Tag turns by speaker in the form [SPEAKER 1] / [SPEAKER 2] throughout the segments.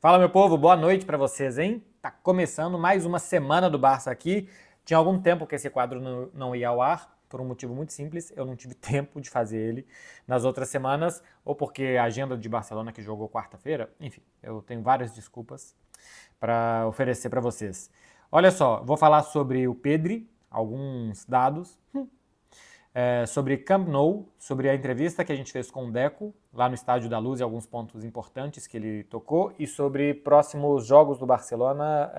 [SPEAKER 1] Fala, meu povo, boa noite pra vocês, hein? Tá começando mais uma semana do Barça aqui. Tinha algum tempo que esse quadro não ia ao ar, por um motivo muito simples, eu não tive tempo de fazer ele nas outras semanas, ou porque a agenda de Barcelona que jogou quarta-feira, enfim, eu tenho várias desculpas para oferecer para vocês. Olha só, vou falar sobre o Pedri, alguns dados, sobre Camp Nou, sobre a entrevista que a gente fez com o Deco, lá no Estádio da Luz, e alguns pontos importantes que ele tocou, e sobre próximos jogos do Barcelona,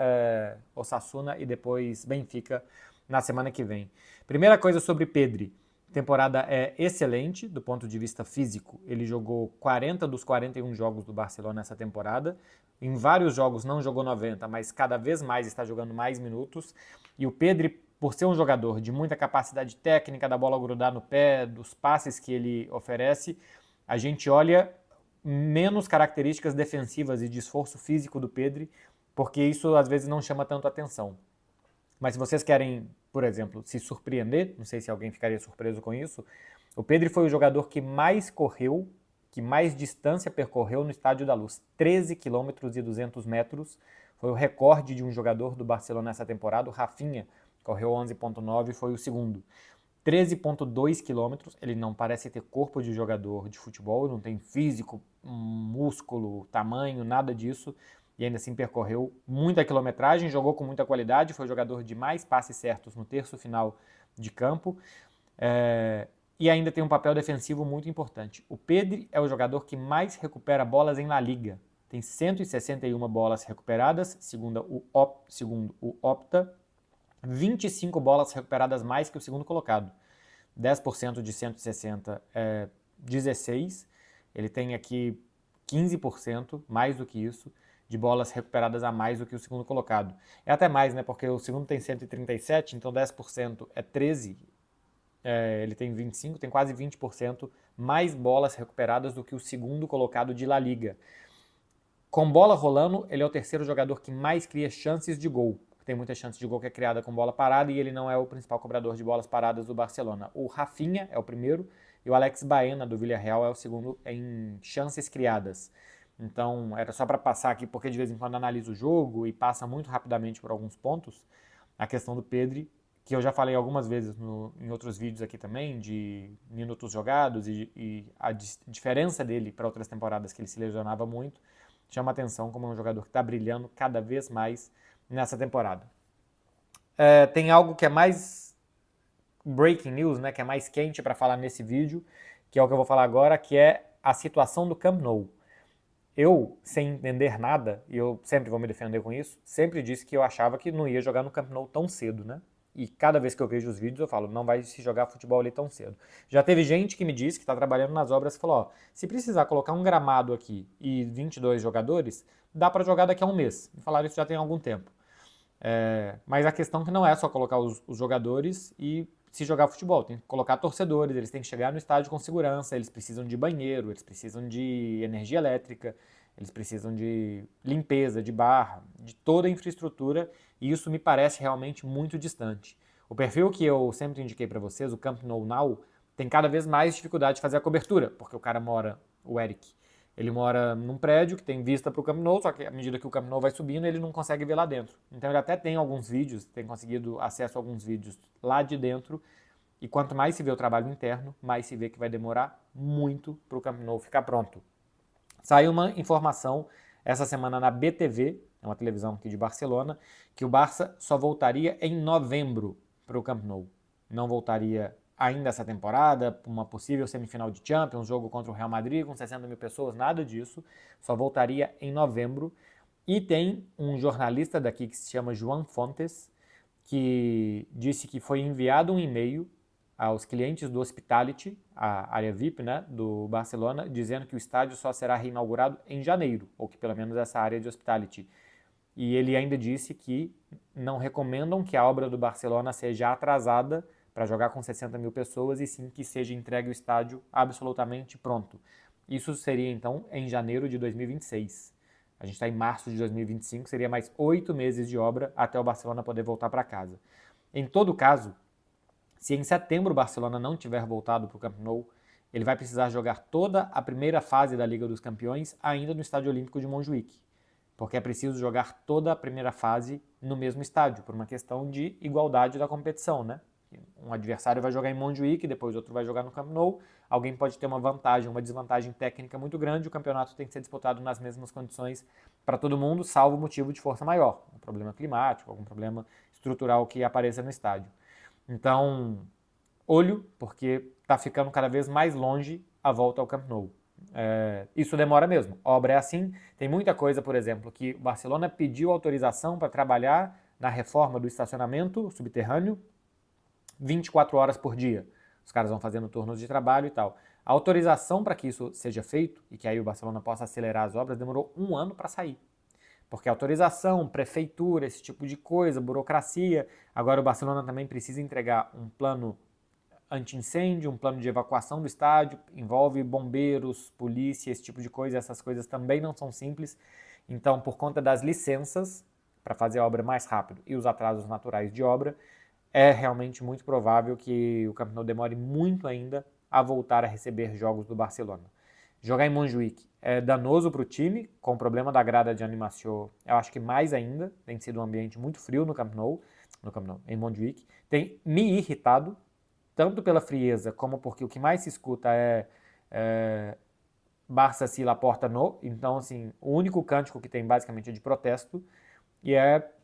[SPEAKER 1] Osasuna e depois Benfica na semana que vem. Primeira coisa sobre Pedri. A temporada é excelente do ponto de vista físico. Ele jogou 40 dos 41 jogos do Barcelona essa temporada. Em vários jogos não jogou 90, mas cada vez mais está jogando mais minutos. E o Pedri, por ser um jogador de muita capacidade técnica, da bola grudar no pé, dos passes que ele oferece, a gente olha menos características defensivas e de esforço físico do Pedri, porque isso às vezes não chama tanto atenção. Mas se vocês querem, por exemplo, se surpreender, não sei se alguém ficaria surpreso com isso, o Pedri foi o jogador que mais correu, que mais distância percorreu no Estádio da Luz, 13 quilômetros e 200 metros. Foi o recorde de um jogador do Barcelona nessa temporada. O Rafinha correu 11,9 e foi o segundo. 13,2 quilômetros, ele não parece ter corpo de jogador de futebol, não tem físico, músculo, tamanho, nada disso, e ainda assim percorreu muita quilometragem, jogou com muita qualidade, foi o jogador de mais passes certos no terço final de campo, e ainda tem um papel defensivo muito importante. O Pedri é o jogador que mais recupera bolas em La Liga, tem 161 bolas recuperadas, segundo o Opta, 25 bolas recuperadas mais que o segundo colocado. 10% de 160 é 16. Ele tem aqui 15%, mais do que isso, de bolas recuperadas a mais do que o segundo colocado. É até mais, né? Porque o segundo tem 137, então 10% é 13. Ele tem 25, tem quase 20% mais bolas recuperadas do que o segundo colocado de La Liga. Com bola rolando, ele é o terceiro jogador que mais cria chances de gol. Tem muita chance de gol que é criada com bola parada e ele não é o principal cobrador de bolas paradas do Barcelona. O Rafinha é o primeiro e o Alex Baena do Villarreal é o segundo em chances criadas. Então, era só para passar aqui, porque de vez em quando analisa o jogo e passa muito rapidamente por alguns pontos, a questão do Pedri, que eu já falei algumas vezes em outros vídeos aqui também, de minutos jogados e a diferença dele para outras temporadas que ele se lesionava muito, chama atenção como um jogador que está brilhando cada vez mais nessa temporada. Tem algo que é mais breaking news, né, que é mais quente para falar nesse vídeo, que é o que eu vou falar agora, que é a situação do Camp Nou. Eu, sem entender nada, e eu sempre vou me defender com isso, sempre disse que eu achava que não ia jogar no Camp Nou tão cedo, né? E cada vez que eu vejo os vídeos eu falo, não vai se jogar futebol ali tão cedo. Já teve gente que me disse que está trabalhando nas obras e falou, ó, se precisar colocar um gramado aqui e 22 jogadores, dá para jogar daqui a um mês. Me falaram isso já tem algum tempo. Mas a questão é que não é só colocar os jogadores e se jogar futebol, tem que colocar torcedores, eles têm que chegar no estádio com segurança, eles precisam de banheiro, eles precisam de energia elétrica, eles precisam de limpeza, de barra, de toda a infraestrutura, e isso me parece realmente muito distante. O perfil que eu sempre indiquei para vocês, o Camp Nou Now, tem cada vez mais dificuldade de fazer a cobertura, porque o cara mora, o Eric, ele mora num prédio que tem vista para o Camp Nou, só que à medida que o Camp Nou vai subindo, ele não consegue ver lá dentro. Então ele até tem alguns vídeos, tem conseguido acesso a alguns vídeos lá de dentro, e quanto mais se vê o trabalho interno, mais se vê que vai demorar muito para o Camp Nou ficar pronto. Saiu uma informação essa semana na BTV, é uma televisão aqui de Barcelona, que o Barça só voltaria em novembro para o Camp Nou. Não voltaria ainda essa temporada, uma possível semifinal de Champions, jogo contra o Real Madrid com 60 mil pessoas, nada disso. Só voltaria em novembro. E tem um jornalista daqui que se chama Joan Fontes, que disse que foi enviado um e-mail aos clientes do Hospitality, a área VIP, né, do Barcelona, dizendo que o estádio só será reinaugurado em janeiro, ou que pelo menos essa área de Hospitality. E ele ainda disse que não recomendam que a obra do Barcelona seja atrasada para jogar com 60 mil pessoas, e sim que seja entregue o estádio absolutamente pronto. Isso seria então em janeiro de 2026. A gente está em março de 2025, seria mais 8 meses de obra até o Barcelona poder voltar para casa. Em todo caso, se em setembro o Barcelona não tiver voltado para o Camp Nou, ele vai precisar jogar toda a primeira fase da Liga dos Campeões ainda no Estádio Olímpico de Montjuïc, porque é preciso jogar toda a primeira fase no mesmo estádio, por uma questão de igualdade da competição, né? Um adversário vai jogar em Montjuïc, depois outro vai jogar no Camp Nou, alguém pode ter uma vantagem, uma desvantagem técnica muito grande, o campeonato tem que ser disputado nas mesmas condições para todo mundo, salvo motivo de força maior, um problema climático, algum problema estrutural que apareça no estádio. Então, olho, porque está ficando cada vez mais longe a volta ao Camp Nou. Isso demora mesmo. A obra é assim. Tem muita coisa, por exemplo, que o Barcelona pediu autorização para trabalhar na reforma do estacionamento subterrâneo 24 horas por dia. Os caras vão fazendo turnos de trabalho e tal. A autorização para que isso seja feito e que aí o Barcelona possa acelerar as obras demorou 1 ano para sair. Porque autorização, prefeitura, esse tipo de coisa, burocracia. Agora o Barcelona também precisa entregar um plano anti-incêndio, um plano de evacuação do estádio, envolve bombeiros, polícia, esse tipo de coisa, essas coisas também não são simples. Então, por conta das licenças para fazer a obra mais rápido e os atrasos naturais de obra, é realmente muito provável que o Camp Nou demore muito ainda a voltar a receber jogos do Barcelona. Jogar em Montjuïc é danoso para o time, com o problema da grada de animação, eu acho que mais ainda, tem sido um ambiente muito frio no Camp Nou, em Montjuïc, tem me irritado, tanto pela frieza, como porque o que mais se escuta é Barça si la porta no, então assim, o único cântico que tem basicamente é de protesto, e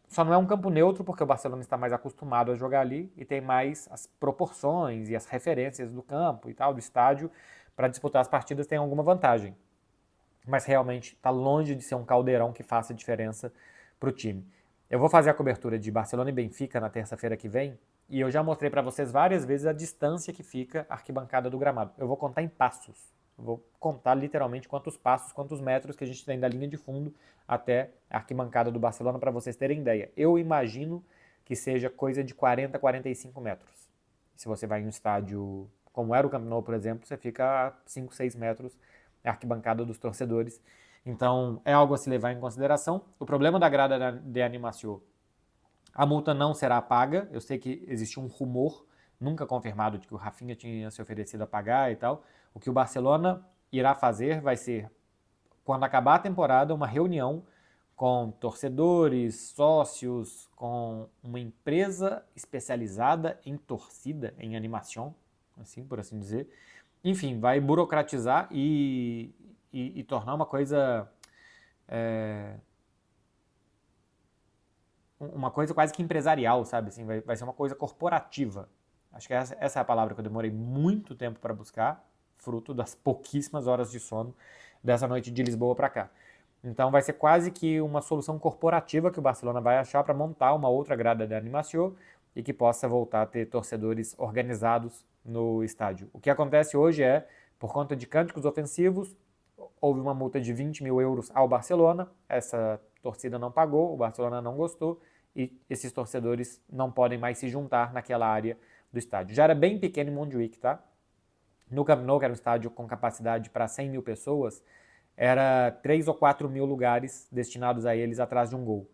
[SPEAKER 1] só não é um campo neutro porque o Barcelona está mais acostumado a jogar ali e tem mais as proporções e as referências do campo e tal, do estádio, para disputar as partidas tem alguma vantagem. Mas realmente está longe de ser um caldeirão que faça diferença para o time. Eu vou fazer a cobertura de Barcelona e Benfica na terça-feira que vem, e eu já mostrei para vocês várias vezes a distância que fica a arquibancada do gramado. Eu vou contar em passos. Eu vou contar literalmente quantos passos, quantos metros que a gente tem da linha de fundo até a arquibancada do Barcelona, para vocês terem ideia. Eu imagino que seja coisa de 40, 45 metros. Se você vai em um estádio como era o Camp Nou, por exemplo, você fica a 5, 6 metros da arquibancada dos torcedores. Então, é algo a se levar em consideração. O problema da grada de animação, a multa não será paga. Eu sei que existe um rumor, nunca confirmado, de que o Rafinha tinha se oferecido a pagar e tal. O que o Barcelona irá fazer vai ser, quando acabar a temporada, uma reunião com torcedores, sócios, com uma empresa especializada em torcida, em animação, assim por assim dizer. Enfim, vai burocratizar e tornar uma coisa uma coisa quase que empresarial, sabe? Assim, vai ser uma coisa corporativa. Acho que essa é a palavra que eu demorei muito tempo para buscar, fruto das pouquíssimas horas de sono dessa noite de Lisboa para cá. Então vai ser quase que uma solução corporativa que o Barcelona vai achar para montar uma outra grada de animação e que possa voltar a ter torcedores organizados no estádio. O que acontece hoje é, por conta de cânticos ofensivos, houve uma multa de 20 mil euros ao Barcelona, essa torcida não pagou, o Barcelona não gostou e esses torcedores não podem mais se juntar naquela área do estádio. Já era bem pequeno em Montjuïc, tá? No Camp Nou, que era um estádio com capacidade para 100 mil pessoas, era 3 ou 4 mil lugares destinados a eles atrás de um gol.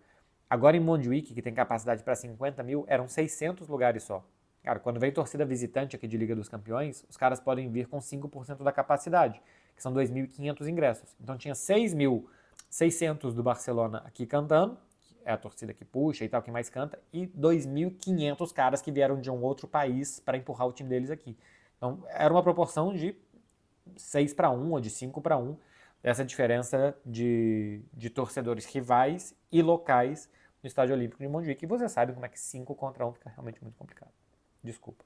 [SPEAKER 1] Agora em Montjuïc, que tem capacidade para 50 mil, eram 600 lugares só. Cara, quando vem torcida visitante aqui de Liga dos Campeões, os caras podem vir com 5% da capacidade, que são 2.500 ingressos. Então tinha 6.600 do Barcelona aqui cantando, que é a torcida que puxa e tal, que mais canta, e 2.500 caras que vieram de um outro país para empurrar o time deles aqui. Então era uma proporção de 6-1 ou de 5-1, essa diferença de torcedores rivais e locais no Estádio Olímpico de Montjuïc. E você sabe como é que 5-1 fica realmente muito complicado. Desculpa.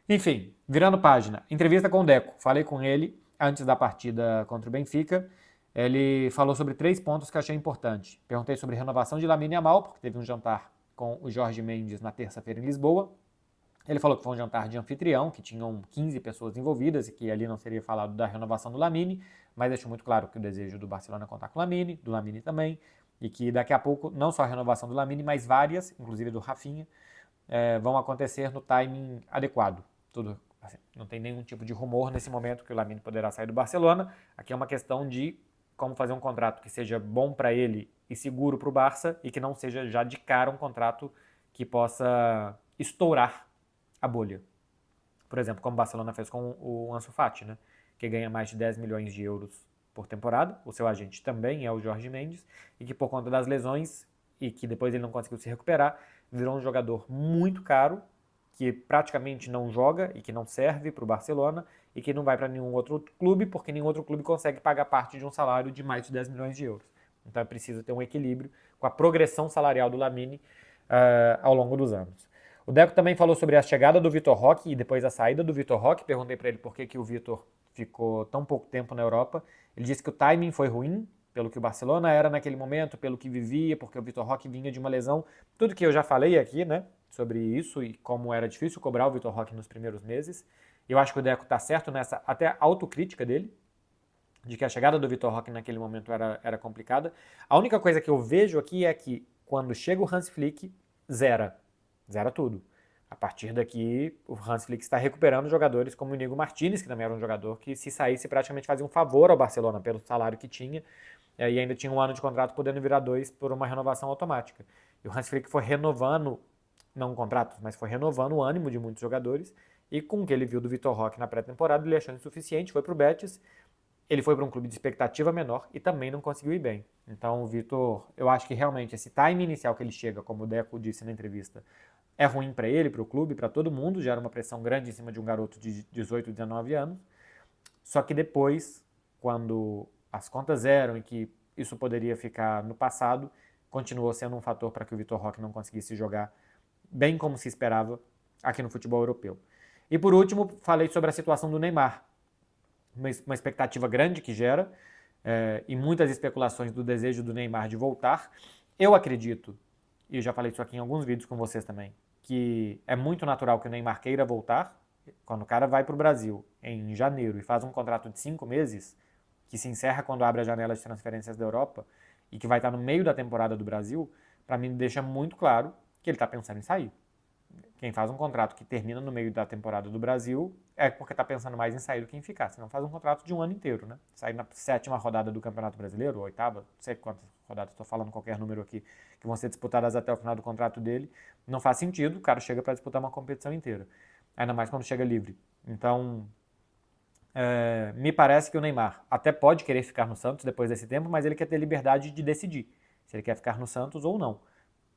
[SPEAKER 1] Enfim, virando página. Entrevista com o Deco. Falei com ele antes da partida contra o Benfica. Ele falou sobre 3 pontos que eu achei importante. Perguntei sobre renovação de Lamine Yamal, porque teve um jantar com o Jorge Mendes na terça-feira em Lisboa. Ele falou que foi um jantar de anfitrião, que tinham 15 pessoas envolvidas e que ali não seria falado da renovação do Lamine, mas deixou muito claro que o desejo do Barcelona é contar com o Lamine, do Lamine também, e que daqui a pouco, não só a renovação do Lamine, mas várias, inclusive do Rafinha, vão acontecer no timing adequado. Tudo, assim, não tem nenhum tipo de rumor nesse momento que o Lamine poderá sair do Barcelona. Aqui é uma questão de como fazer um contrato que seja bom para ele e seguro para o Barça e que não seja já de cara um contrato que possa estourar a bolha. Por exemplo, como o Barcelona fez com o Ansu Fati, né? Que ganha mais de 10 milhões de euros por temporada, o seu agente também é o Jorge Mendes, e que por conta das lesões, e que depois ele não conseguiu se recuperar, virou um jogador muito caro, que praticamente não joga e que não serve para o Barcelona, e que não vai para nenhum outro clube, porque nenhum outro clube consegue pagar parte de um salário de mais de 10 milhões de euros. Então é preciso ter um equilíbrio com a progressão salarial do Lamine ao longo dos anos. O Deco também falou sobre a chegada do Vitor Roque e depois a saída do Vitor Roque. Perguntei para ele por que o Vitor ficou tão pouco tempo na Europa. Ele disse que o timing foi ruim, pelo que o Barcelona era naquele momento, pelo que vivia, porque o Vitor Roque vinha de uma lesão. Tudo que eu já falei aqui, né, sobre isso e como era difícil cobrar o Vitor Roque nos primeiros meses. Eu acho que o Deco está certo nessa até autocrítica dele, de que a chegada do Vitor Roque naquele momento era complicada. A única coisa que eu vejo aqui é que quando chega o Hans Flick, zera tudo. A partir daqui, o Hans Flick está recuperando jogadores como o Inigo Martínez, que também era um jogador que, se saísse, praticamente fazia um favor ao Barcelona pelo salário que tinha, e ainda tinha um ano de contrato, podendo virar 2 por uma renovação automática. E o Hans Flick foi renovando, não contratos, mas foi renovando o ânimo de muitos jogadores, e com o que ele viu do Vitor Roque na pré-temporada, ele achou insuficiente, foi para o Betis. Ele foi para um clube de expectativa menor e também não conseguiu ir bem. Então o Vitor, eu acho que realmente esse time inicial que ele chega, como o Deco disse na entrevista, é ruim para ele, para o clube, para todo mundo, gera uma pressão grande em cima de um garoto de 18, 19 anos. Só que depois, quando as contas zeram e que isso poderia ficar no passado, continuou sendo um fator para que o Vitor Roque não conseguisse jogar bem como se esperava aqui no futebol europeu. E por último, falei sobre a situação do Neymar. Uma expectativa grande que gera e muitas especulações do desejo do Neymar de voltar. Eu acredito, e eu já falei isso aqui em alguns vídeos com vocês também, que é muito natural que o Neymar queira voltar. Quando o cara vai para o Brasil em janeiro e faz um contrato de 5 meses, que se encerra quando abre a janela de transferências da Europa e que vai estar no meio da temporada do Brasil, para mim deixa muito claro que ele está pensando em sair. Quem faz um contrato que termina no meio da temporada do Brasil é porque está pensando mais em sair do que em ficar. Senão faz um contrato de um ano inteiro, né? Sair na 7ª rodada do Campeonato Brasileiro, ou 8ª, não sei quantas rodadas, estou falando qualquer número aqui, que vão ser disputadas até o final do contrato dele. Não faz sentido, o cara chega para disputar uma competição inteira. Ainda mais quando chega livre. Então, me parece que o Neymar até pode querer ficar no Santos depois desse tempo, mas ele quer ter liberdade de decidir se ele quer ficar no Santos ou não.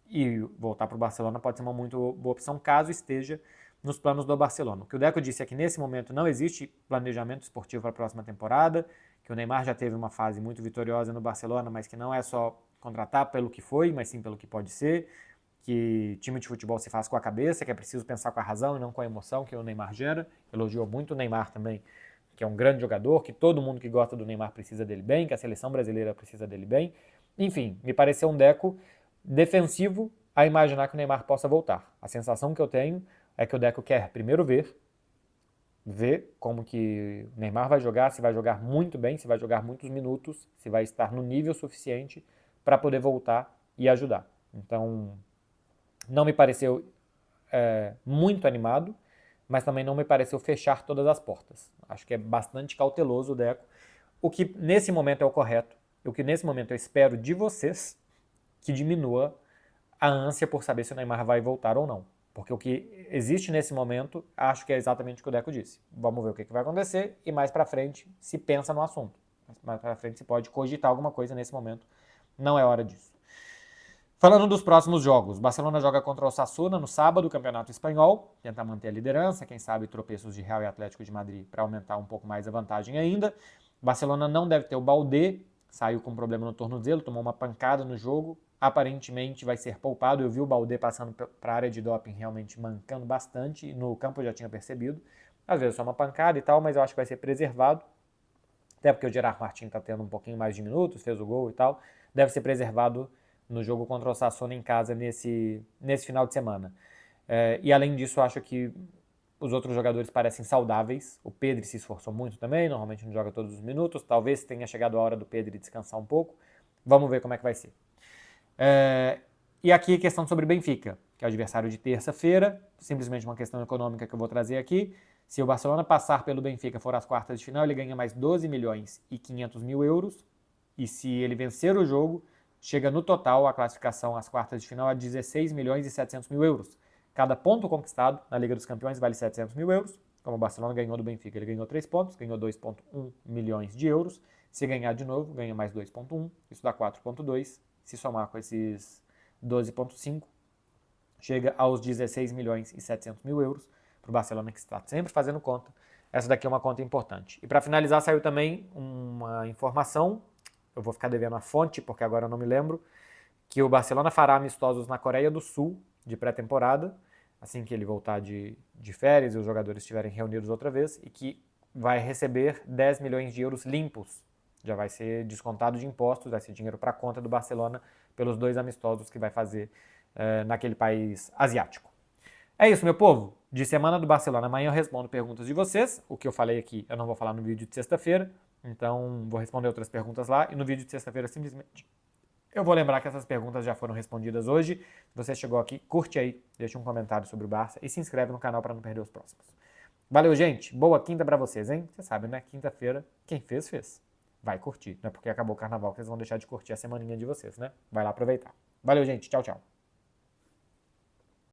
[SPEAKER 1] E voltar para o Barcelona pode ser uma muito boa opção, caso esteja nos planos do Barcelona. O que o Deco disse é que nesse momento não existe planejamento esportivo para a próxima temporada, que o Neymar já teve uma fase muito vitoriosa no Barcelona, mas que não é só contratar pelo que foi, mas sim pelo que pode ser, que time de futebol se faz com a cabeça, que é preciso pensar com a razão e não com a emoção que o Neymar gera. Elogiou muito o Neymar também, que é um grande jogador, que todo mundo que gosta do Neymar precisa dele bem, que a seleção brasileira precisa dele bem. Enfim, me pareceu um Deco defensivo a imaginar que o Neymar possa voltar. A sensação que eu tenho é que o Deco quer primeiro ver como que o Neymar vai jogar, se vai jogar muito bem, se vai jogar muitos minutos, se vai estar no nível suficiente para poder voltar e ajudar. Então, não me pareceu muito animado, mas também não me pareceu fechar todas as portas. Acho que é bastante cauteloso o Deco. O que nesse momento é o correto, o que nesse momento eu espero de vocês, que diminua a ânsia por saber se o Neymar vai voltar ou não. Porque o que existe nesse momento, acho que é exatamente o que o Deco disse. Vamos ver o que vai acontecer e mais para frente se pensa no assunto. Mais para frente se pode cogitar alguma coisa, nesse momento não é hora disso. Falando dos próximos jogos, Barcelona joga contra o Osasuna no sábado, Campeonato Espanhol, tentar manter a liderança, quem sabe tropeços de Real e Atlético de Madrid para aumentar um pouco mais a vantagem ainda. Barcelona não deve ter o Baldé, saiu com um problema no tornozelo, tomou uma pancada no jogo, aparentemente vai ser poupado. Eu vi o Baldé passando para a área de doping realmente mancando bastante, no campo eu já tinha percebido. Às vezes só uma pancada e tal, mas eu acho que vai ser preservado, até porque o Gerard Martin está tendo um pouquinho mais de minutos, fez o gol e tal, deve ser preservado no jogo contra o Osasuna em casa nesse final de semana. E além disso, eu acho que os outros jogadores parecem saudáveis. O Pedri se esforçou muito também, normalmente não joga todos os minutos. Talvez tenha chegado a hora do Pedri descansar um pouco. Vamos ver como é que vai ser. E aqui a questão sobre Benfica, que é o adversário de terça-feira. Simplesmente uma questão econômica que eu vou trazer aqui. Se o Barcelona passar pelo Benfica, for às quartas de final, ele ganha mais 12 milhões e 500 mil euros. E se ele vencer o jogo, chega no total a classificação às quartas de final a 16 milhões e 700 mil euros. Cada ponto conquistado na Liga dos Campeões vale 700 mil euros. Como o Barcelona ganhou do Benfica, ele ganhou 3 pontos, ganhou 2,1 milhões de euros. Se ganhar de novo, ganha mais 2,1, isso dá 4,2. Se somar com esses 12,5, chega aos 16 milhões e 700 mil euros para o Barcelona, que está sempre fazendo conta. Essa daqui é uma conta importante. E para finalizar, saiu também uma informação, eu vou ficar devendo a fonte, porque agora eu não me lembro, que o Barcelona fará amistosos na Coreia do Sul de pré-temporada, assim que ele voltar de férias e os jogadores estiverem reunidos outra vez, e que vai receber 10 milhões de euros limpos. Já vai ser descontado de impostos, vai ser dinheiro para a conta do Barcelona pelos 2 amistosos que vai fazer naquele país asiático. É isso, meu povo. De Semana do Barcelona, amanhã eu respondo perguntas de vocês. O que eu falei aqui eu não vou falar no vídeo de sexta-feira, então vou responder outras perguntas lá. E no vídeo de sexta-feira, simplesmente, eu vou lembrar que essas perguntas já foram respondidas hoje. Se você chegou aqui, curte aí, deixa um comentário sobre o Barça e se inscreve no canal para não perder os próximos. Valeu, gente. Boa quinta para vocês, hein? Você sabe, né? Quinta-feira, quem fez, fez. Vai curtir. Não é porque acabou o carnaval que vocês vão deixar de curtir a semaninha de vocês, né? Vai lá aproveitar. Valeu, gente. Tchau, tchau.